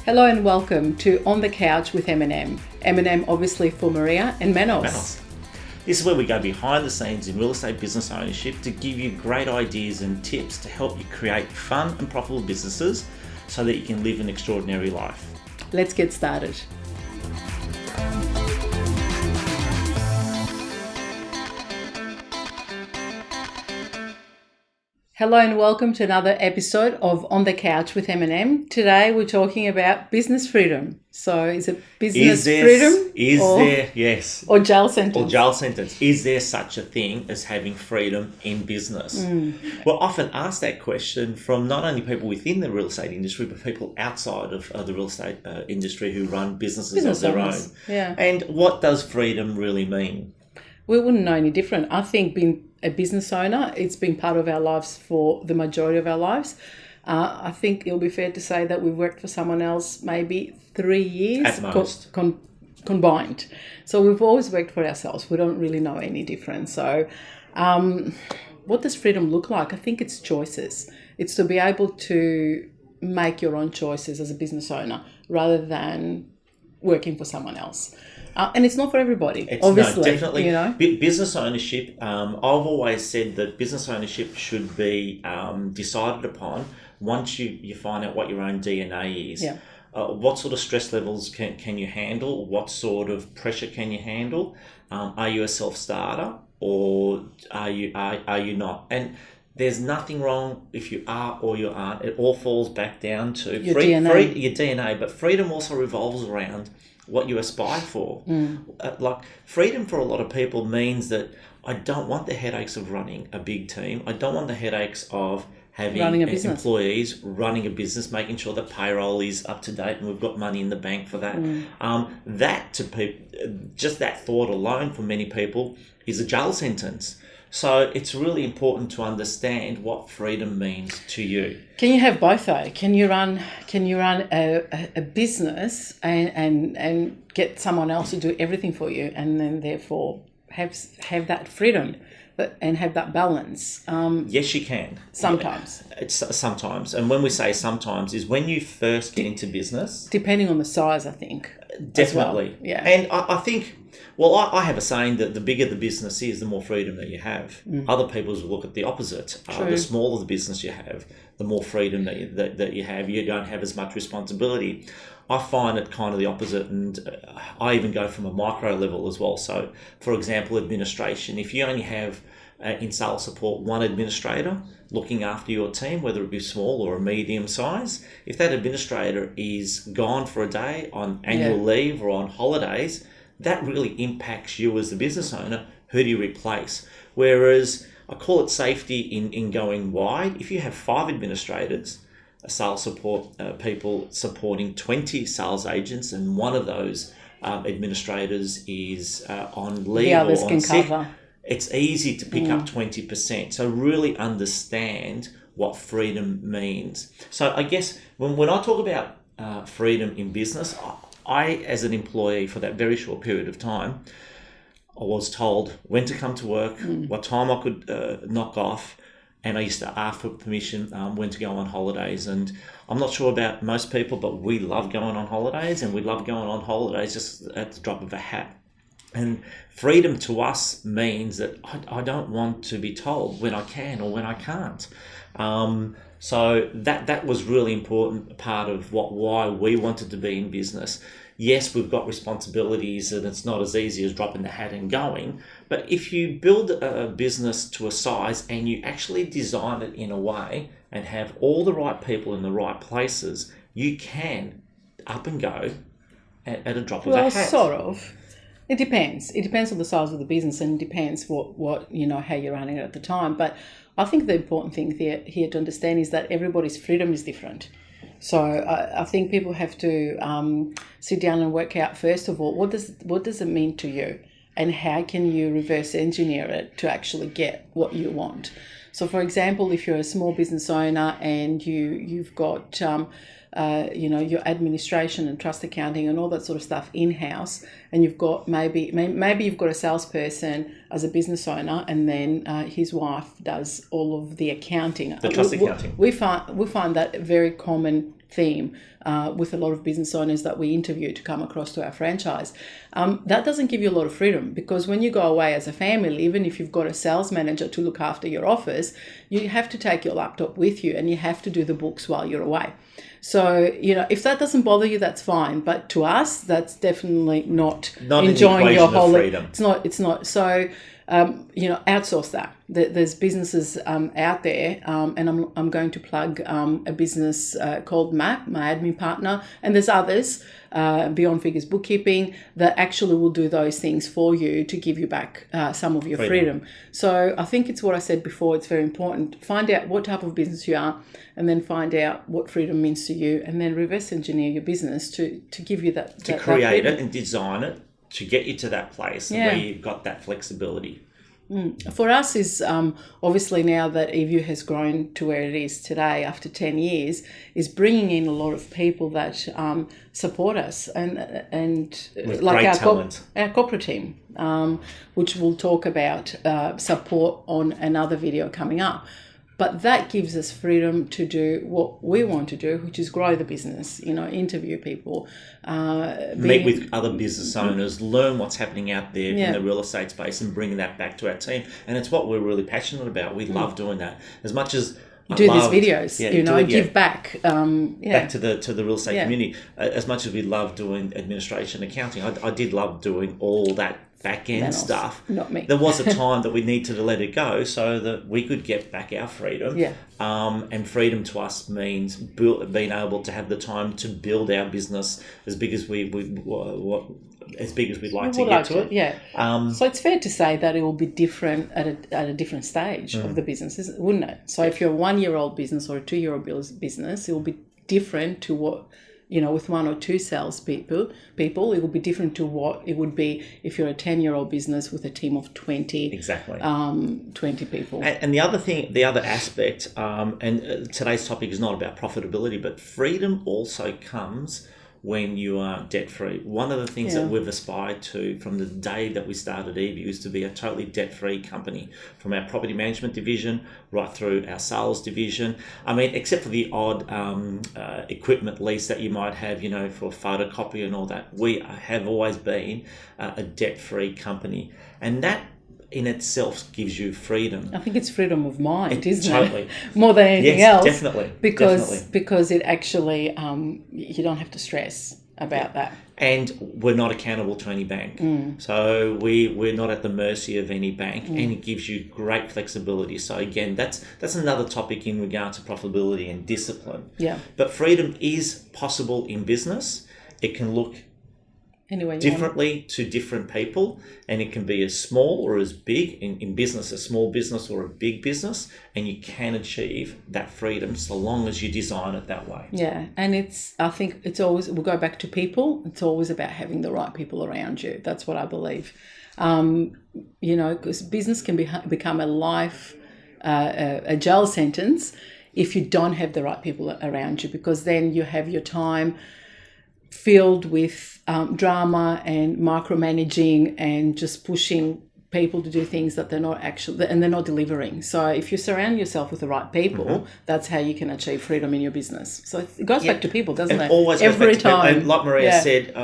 Hello and welcome to On the Couch with M&M. M&M obviously for Maria and Manos. This is where we go behind the scenes in real estate business ownership to give you great ideas and tips to help you create fun and profitable businesses so that you can live an extraordinary life. Let's get started. Hello and welcome to another episode of On the Couch with M&M. Today we're talking about business freedom. So is it business freedom? Yes. Or jail sentence? Or jail sentence. Is there such a thing as having freedom in business? We're often asked that question from not only people within the real estate industry, but people outside of the real estate industry who run businesses of their own. Yeah. And what does freedom really mean? We wouldn't know any different. I think being a business owner, it's been part of our lives for the majority of our lives. I think it'll be fair to say that we've worked for someone else maybe 3 years at most combined. So we've always worked for ourselves. We don't really know any different. So what does freedom look like? I think it's choices. It's to be able to make your own choices as a business owner rather than working for someone else. And it's not for everybody, obviously. No, definitely. You know? Business ownership, I've always said that business ownership should be decided upon once you find out what your own DNA is. Yeah. What sort of stress levels can you handle? What sort of pressure can you handle? Are you a self-starter or are you not? And there's nothing wrong if you are or you aren't. It all falls back down to your DNA. But freedom also revolves around what you aspire for. Like freedom for a lot of people means that I don't want the headaches of running a big team. I don't want the headaches of having employees, running a business, making sure that payroll is up to date and we've got money in the bank for that. That to people, just that thought alone for many people is a jail sentence. So it's really important to understand what freedom means to you. Can you have both though? Can you run a business and get someone else to do everything for you, and then therefore have that freedom, and have that balance? Yes, you can. Sometimes. It's sometimes, and when we say sometimes, is when you first get into business. Depending on the size, I think. Definitely. Well. Yeah. And I think. Well, I have a saying that the bigger the business is, the more freedom that you have. Other people will look at the opposite. The smaller the business you have, the more freedom that you have. You don't have as much responsibility. I find it kind of the opposite, and I even go from a micro level as well. So, for example, administration. If you only have in sales support one administrator looking after your team, whether it be small or a medium size, if that administrator is gone for a day on annual leave or on holidays, that really impacts you as the business owner. Who do you replace? Whereas I call it safety in going wide. If you have 5 administrators, sales support people supporting 20 sales agents, and one of those administrators is on leave or on sick, it's easy to pick up 20%. So really understand what freedom means. So I guess when I talk about freedom in business, I, as an employee for that very short period of time, I was told when to come to work, what time I could knock off, and I used to ask for permission when to go on holidays. And I'm not sure about most people, but we love going on holidays, and we love going on holidays just at the drop of a hat. And freedom to us means that I don't want to be told when I can or when I can't. So that was really important part of why we wanted to be in business. Yes, we've got responsibilities and it's not as easy as dropping the hat and going. But if you build a business to a size and you actually design it in a way and have all the right people in the right places, you can up and go at a drop of a hat. Well, sort of. It depends. It depends on the size of the business, and it depends what how you're running it at the time. But I think the important thing here to understand is that everybody's freedom is different. So I think people have to sit down and work out, first of all, what does it mean to you, and how can you reverse engineer it to actually get what you want. So, for example, if you're a small business owner and you've got your administration and trust accounting and all that sort of stuff in-house, and you've got maybe you've got a salesperson as a business owner, and then his wife does all of the accounting. The trust accounting. We find that a very common theme with a lot of business owners that we interview to come across to our franchise. That doesn't give you a lot of freedom, because when you go away as a family, even if you've got a sales manager to look after your office, you have to take your laptop with you and you have to do the books while you're away. So, if that doesn't bother you, that's fine. But to us, that's definitely not enjoying your whole freedom. It's not. So, outsource that. There's businesses out there, and I'm going to plug a business called MAP, my admin partner, and there's others, Beyond Figures Bookkeeping, that actually will do those things for you to give you back some of your freedom. So I think it's what I said before. It's very important. Find out what type of business you are, and then find out what freedom means to you, and then reverse engineer your business to give you that. To create it and design it to get you to that place where you've got that flexibility. For us is obviously, now that Eview has grown to where it is today after 10 years, is bringing in a lot of people that support us and with like great our corporate team, which we'll talk about support on another video coming up. But that gives us freedom to do what we want to do, which is grow the business, interview people. Meet with other business owners, learn what's happening out there in the real estate space and bring that back to our team. And it's what we're really passionate about. We love doing that. As much as these videos, give back. Back to the real estate community. As much as we love doing administration, accounting, I did love doing all that back-end stuff. Not me. There was a time that we needed to let it go so that we could get back our freedom. Yeah. And freedom to us means being able to have the time to build our business as big as we'd like to get to it. Yeah. So it's fair to say that it will be different at a different stage of the business, wouldn't it? So if you're a 1-year-old business or a 2-year-old business, it will be different to what, with 1 or 2 sales people, it will be different to what it would be if you're a 10-year-old business with a team of 20. Exactly. 20 people. And the other aspect, and today's topic is not about profitability, but freedom also comes when you are debt-free. One of the things that we've aspired to from the day that we started Eview is to be a totally debt-free company, from our property management division right through our sales division. I mean, except for the odd equipment lease that you might have, for photocopy and all that, we have always been a debt-free company. And that in itself gives you freedom. I think it's freedom of mind, isn't totally. it? More than anything else. Definitely. Because it actually, you don't have to stress about that. And we're not accountable to any bank. So we're not at the mercy of any bank, and it gives you great flexibility. So again, that's another topic in regard to profitability and discipline. Yeah. But freedom is possible in business. It can look differently to different people, and it can be as small or as big in business, a small business or a big business, and you can achieve that freedom so long as you design it that way. Yeah, and I think it's always, we'll go back to people, it's always about having the right people around you. That's what I believe. Because business can become a jail sentence if you don't have the right people around you, because then you have your time filled with drama and micromanaging and just pushing people to do things that they're not delivering. So if you surround yourself with the right people, that's how you can achieve freedom in your business. So it goes back to people, doesn't it? Always every time. And like Maria said,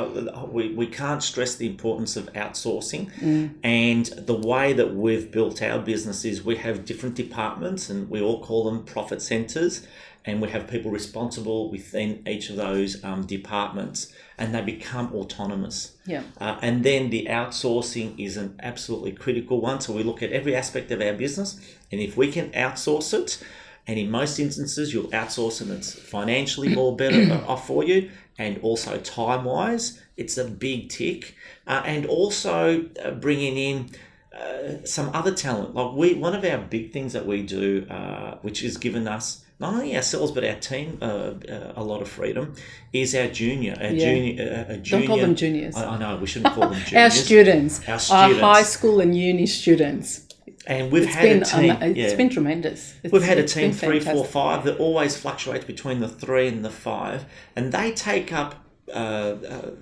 we can't stress the importance of outsourcing. And the way that we've built our business is we have different departments, and we all call them profit centers. And we have people responsible within each of those departments, and they become autonomous. Yeah. And then the outsourcing is an absolutely critical one. So we look at every aspect of our business, and if we can outsource it, and in most instances you'll outsource and it's financially more better off for you, and also time-wise, it's a big tick. And also bringing in some other talent. Like one of our big things that we do, which has given us, not only ourselves but our team a lot of freedom, is our junior. Don't call them juniors. I know, we shouldn't call them juniors. Our students. Our high school and uni students. And we've had a team. It's been tremendous. We've had a team 3, 4, 5 that always fluctuates between the 3 and the 5, and they take up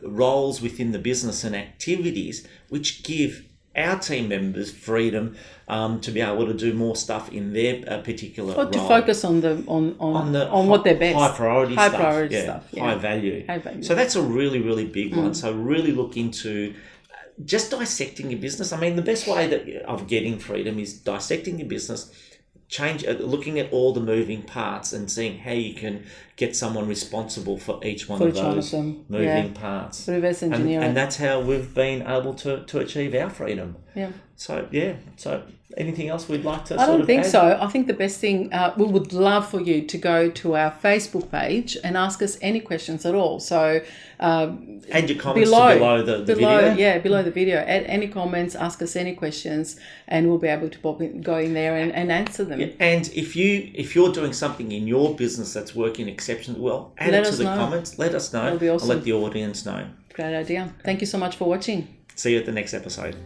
roles within the business and activities which give our team members freedom to be able to do more stuff in their particular or to role. focus on what they're best. High priority stuff. Yeah. High value. So that's a really, really big one. So really look into just dissecting your business. I mean, the best way of getting freedom is dissecting your business, looking at all the moving parts and seeing how you can get someone responsible for each one of those moving parts. Reverse engineering. And that's how we've been able to achieve our freedom. Yeah. So anything else we'd like to I don't think add? so. I think the best thing, we would love for you to go to our Facebook page and ask us any questions at all. So add your comments below the video. Yeah, below the video. Add any comments, ask us any questions, and we'll be able to go in there and answer them. Yeah. And if you're doing something in your business that's working exceptionally well, add it to the comments. Let us know. That'll be awesome. I'll let the audience know. Great idea. Thank you so much for watching. See you at the next episode.